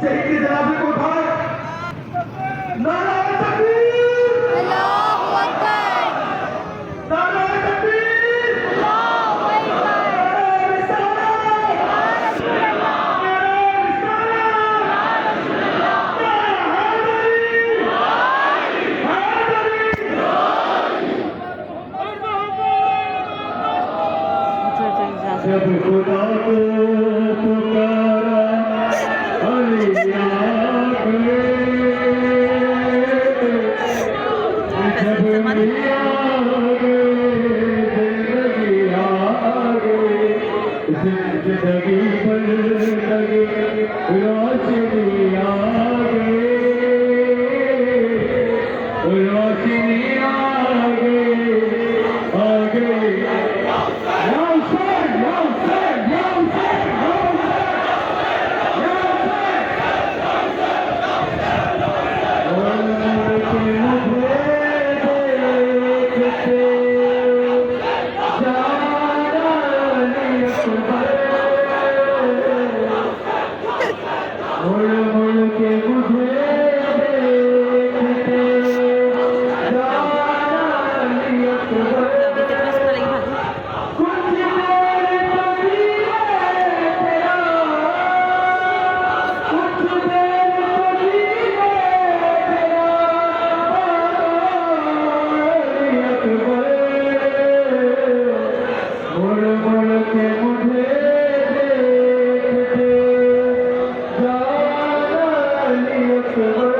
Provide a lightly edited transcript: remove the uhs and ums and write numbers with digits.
शहीद जनाजे कोठाয় नाराए तकबीर अल्लाहु अकबर नाराए तकबीर अल्लाहु अकबर नाराए रिसालत या रसूल अल्लाह नाराए रिसालत या रसूल अल्लाह जब खुदा को पुकारा अली आ गए जब मिया जिंदगी आ गए जिंदगी पर लगे रोशनी आ गए रोशनी आ गए Akbar